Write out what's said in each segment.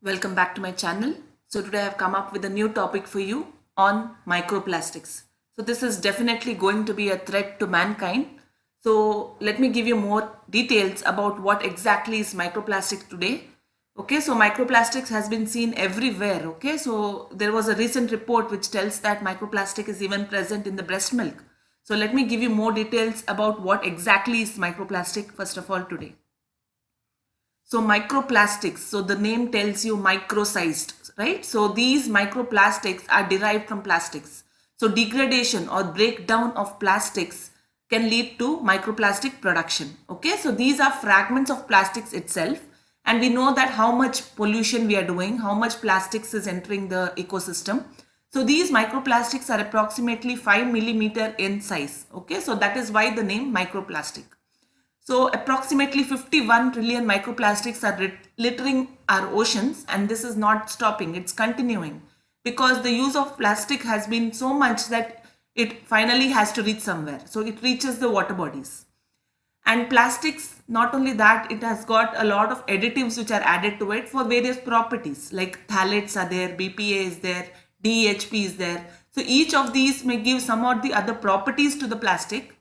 Welcome back to my channel. So today I have come up with a new topic for you on microplastics. So this is definitely going to be a threat to mankind. So let me give you more details about what exactly is microplastic today. Okay, so microplastics has been seen everywhere. Okay, so there was a recent report which tells that microplastic is even present in the breast milk. So let me give you more details about what exactly is microplastic first of all today. So microplastics, so the name tells you micro-sized, right? So these microplastics are derived from plastics. So degradation or breakdown of plastics can lead to microplastic production. Okay, so these are fragments of plastics itself, and we know that how much pollution we are doing, how much plastics is entering the ecosystem. So these microplastics are approximately 5 millimeter in size. Okay, so that is why the name microplastic. So approximately 51 trillion microplastics are littering our oceans, and this is not stopping, it's continuing because the use of plastic has been so much that it finally has to reach somewhere. So it reaches the water bodies. And plastics, not only that, it has got a lot of additives which are added to it for various properties, like phthalates are there, BPA is there, DHP is there. So each of these may give some or the other properties to the plastic,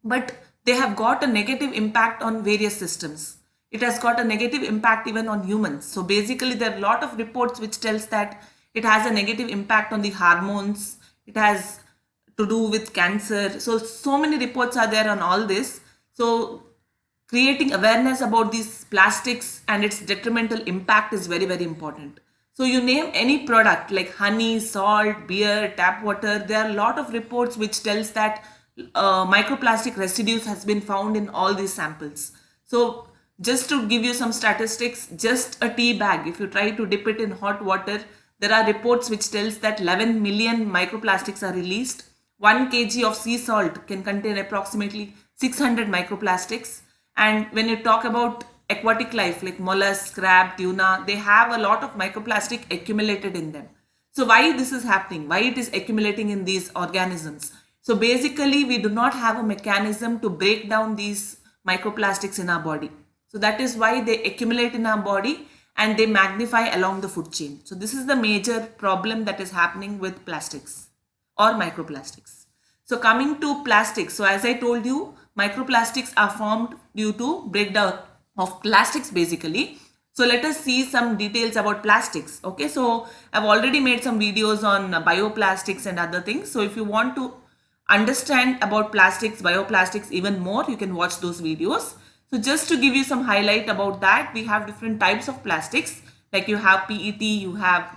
but they have got a negative impact on various systems. It has got a negative impact even on humans. So basically there are a lot of reports which tells that it has a negative impact on the hormones. It has to do with cancer. So many reports are there on all this. So creating awareness about these plastics and its detrimental impact is very, very important. So you name any product like honey, salt, beer, tap water, there are a lot of reports which tells that microplastic residues has been found in all these samples. So just to give you some statistics, just a tea bag, if you try to dip it in hot water, there are reports which tells that 11 million microplastics are released. 1 kg of sea salt can contain approximately 600 microplastics. And when you talk about aquatic life like mollusks, crab, tuna, they have a lot of microplastic accumulated in them. So why this is happening? Why it is accumulating in these organisms? So basically we do not have a mechanism to break down these microplastics in our body. So that is why they accumulate in our body and they magnify along the food chain. So this is the major problem that is happening with plastics or microplastics. So coming to plastics, so as I told you, microplastics are formed due to breakdown of plastics basically. So let us see some details about plastics. Okay, so I've already made some videos on bioplastics and other things. So if you want to understand about plastics, bioplastics even more, you can watch those videos. So just to give you some highlight about that, we have different types of plastics. Like you have PET, you have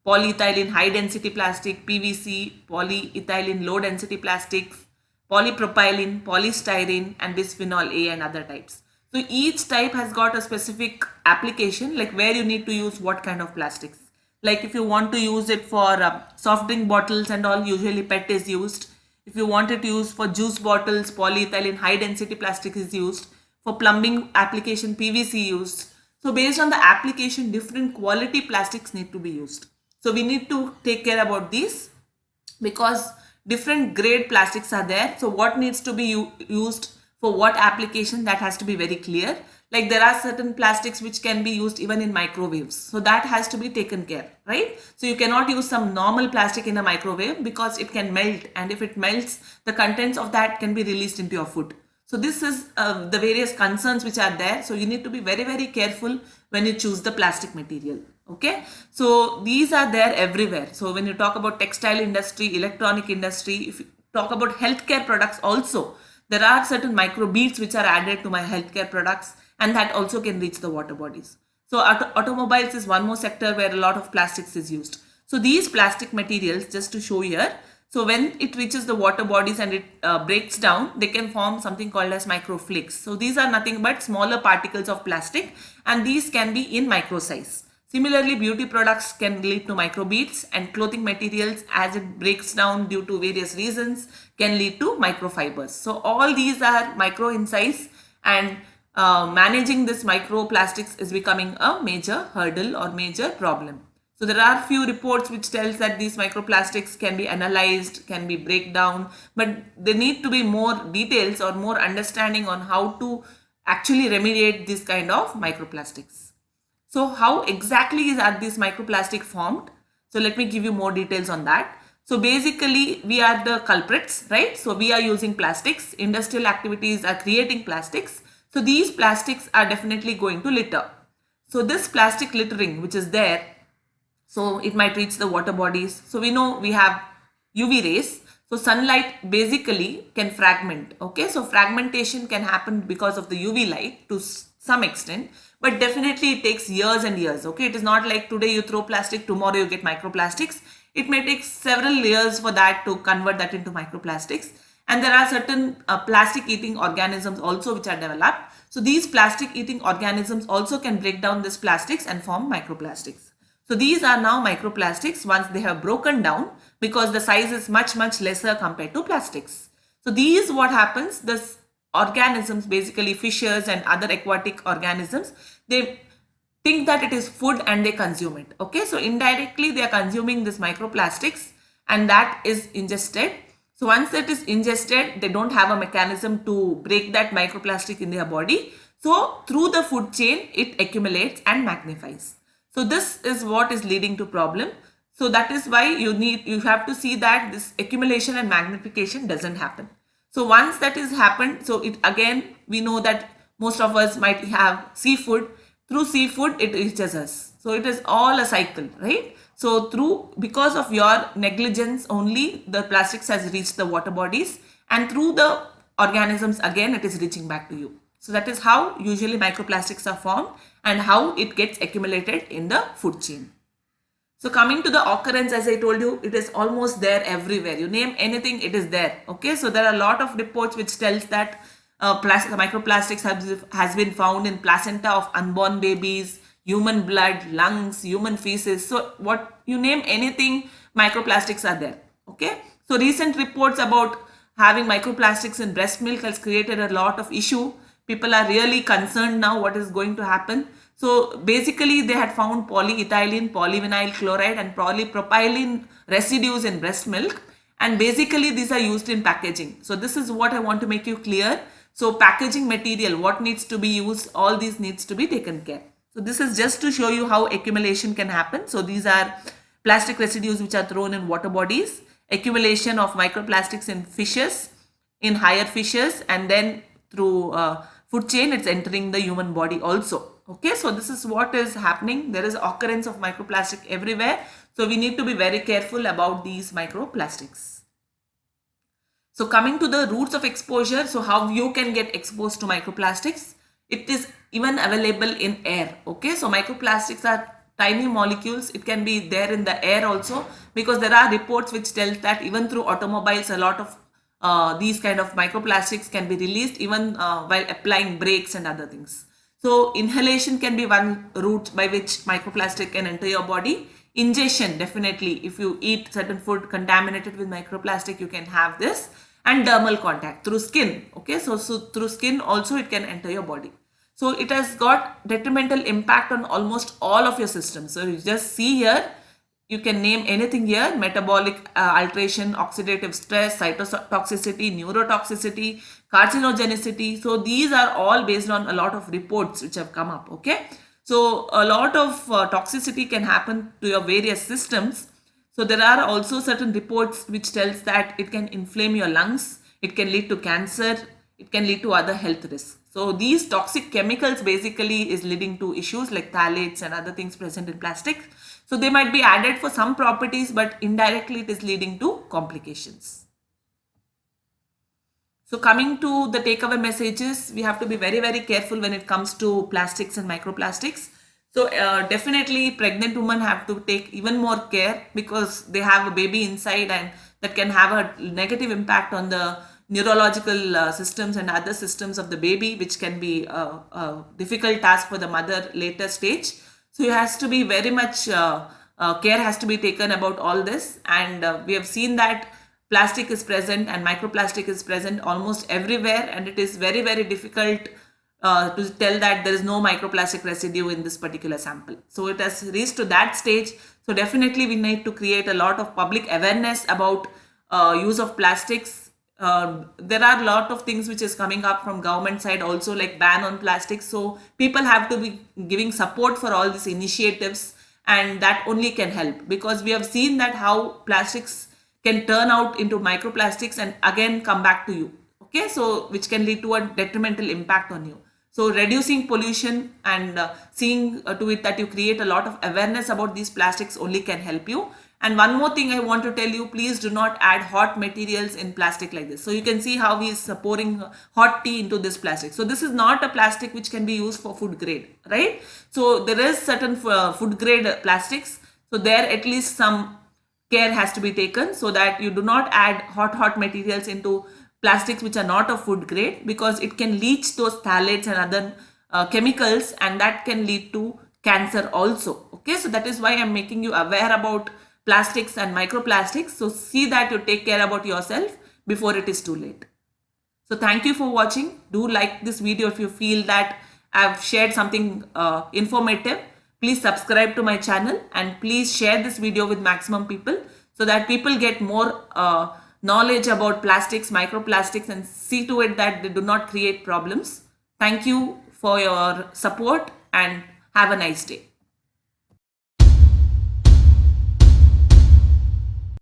polyethylene high density plastic, PVC, polyethylene low density plastics, polypropylene, polystyrene, and bisphenol A and other types. So each type has got a specific application, like where you need to use what kind of plastics. Like if you want to use it for soft drink bottles and all, usually PET is used. If you want it used for juice bottles, polyethylene high density plastic is used. For plumbing application, PVC used. So based on the application, different quality plastics need to be used. So we need to take care about these because different grade plastics are there. So what needs to be used for what application, that has to be very clear. Like there are certain plastics which can be used even in microwaves. So that has to be taken care, right? So you cannot use some normal plastic in a microwave because it can melt, and if it melts, the contents of that can be released into your food. So this is the various concerns which are there. So you need to be very, very careful when you choose the plastic material. Okay, so these are there everywhere. So when you talk about textile industry, electronic industry, if you talk about healthcare products also, there are certain microbeads which are added to my healthcare products, and that also can reach the water bodies. So automobiles is one more sector where a lot of plastics is used. So these plastic materials, just to show here, so when it reaches the water bodies and it breaks down, they can form something called as microflakes. So these are nothing but smaller particles of plastic, and these can be in micro size. Similarly, beauty products can lead to microbeads, and clothing materials, as it breaks down due to various reasons, can lead to microfibers. So all these are micro in size, and managing this microplastics is becoming a major hurdle or major problem. So there are few reports which tells that these microplastics can be analyzed, can be break down, but there need to be more details or more understanding on how to actually remediate this kind of microplastics. So how exactly are these microplastic formed? So let me give you more details on that. So basically we are the culprits, right? So we are using plastics. Industrial activities are creating plastics. So these plastics are definitely going to litter. So this plastic littering which is there, so it might reach the water bodies. So we know we have UV rays. So sunlight basically can fragment. Okay, so fragmentation can happen because of the UV light to some extent, but definitely it takes years and years. Okay, it is not like today you throw plastic, tomorrow you get microplastics. It may take several years for that to convert that into microplastics. And there are certain plastic eating organisms also which are developed. So these plastic eating organisms also can break down these plastics and form microplastics. So these are now microplastics once they have broken down, because the size is much lesser compared to plastics. So these, what happens, this organisms, basically fishes and other aquatic organisms, they think that it is food and they consume it. Okay, so indirectly they are consuming this microplastics and that is ingested. So once it is ingested, they don't have a mechanism to break that microplastic in their body. So through the food chain, it accumulates and magnifies. So this is what is leading to problem. So that is why you have to see that this accumulation and magnification doesn't happen. So once that is happened, so it again, we know that most of us might have seafood. Through seafood, it reaches us. So it is all a cycle, right? So because of your negligence only, the plastics has reached the water bodies, and through the organisms again, it is reaching back to you. So that is how usually microplastics are formed and how it gets accumulated in the food chain. So coming to the occurrence, as I told you, it is almost there everywhere. You name anything, it is there. Okay, so there are a lot of reports which tells that microplastics has been found in placenta of unborn babies, human blood, lungs, human feces. So what you name anything, microplastics are there. Okay, so recent reports about having microplastics in breast milk has created a lot of issue. People are really concerned now what is going to happen. So basically they had found polyethylene, polyvinyl chloride and polypropylene residues in breast milk, and basically these are used in packaging. So this is what I want to make you clear. So packaging material, what needs to be used, all these needs to be taken care. So this is just to show you how accumulation can happen. So these are plastic residues which are thrown in water bodies, accumulation of microplastics in fishes, in higher fishes, and then through food chain it's entering the human body also. Okay, so this is what is happening. There is occurrence of microplastic everywhere. So we need to be very careful about these microplastics. So coming to the routes of exposure, so how you can get exposed to microplastics, it is even available in air. Okay, so microplastics are tiny molecules. It can be there in the air also, because there are reports which tell that even through automobiles, a lot of these kind of microplastics can be released even while applying brakes and other things. So inhalation can be one route by which microplastic can enter your body. Ingestion, definitely, if you eat certain food contaminated with microplastic, you can have this. And dermal contact through skin. Okay, so through skin also it can enter your body. So it has got detrimental impact on almost all of your systems. So you just see here, you can name anything here: metabolic alteration, oxidative stress, cytotoxicity, neurotoxicity, carcinogenicity. So these are all based on a lot of reports which have come up. Okay, so a lot of toxicity can happen to your various systems. So there are also certain reports which tells that it can inflame your lungs, it can lead to cancer, it can lead to other health risks. So these toxic chemicals basically is leading to issues like phthalates and other things present in plastic. So they might be added for some properties, but indirectly it is leading to complications. So coming to the takeaway messages, we have to be very careful when it comes to plastics and microplastics. So definitely pregnant women have to take even more care, because they have a baby inside and that can have a negative impact on the neurological systems and other systems of the baby, which can be a difficult task for the mother later stage. So it has to be very much care has to be taken about all this, and we have seen that plastic is present and microplastic is present almost everywhere, and it is very difficult to tell that there is no microplastic residue in this particular sample. So it has reached to that stage. So definitely we need to create a lot of public awareness about use of plastics there are a lot of things which is coming up from government side also, like ban on plastics. So people have to be giving support for all these initiatives, and that only can help, because we have seen that how plastics can turn out into microplastics and again come back to you. Okay, so which can lead to a detrimental impact on you. So reducing pollution and seeing to it that you create a lot of awareness about these plastics only can help you. And one more thing I want to tell you, please do not add hot materials in plastic like this. So you can see how he is pouring hot tea into this plastic. So this is not a plastic which can be used for food grade, right? So there is certain food grade plastics. So there at least some care has to be taken so that you do not add hot materials into plastics which are not of food grade, because it can leach those phthalates and other chemicals, and that can lead to cancer also. Okay, so that is why I'm making you aware about plastics and microplastics. So see that you take care about yourself before it is too late. So thank you for watching. Do like this video if you feel that I've shared something informative. Please subscribe to my channel and please share this video with maximum people so that people get more knowledge about plastics, microplastics, and see to it that they do not create problems. Thank you for your support and have a nice day.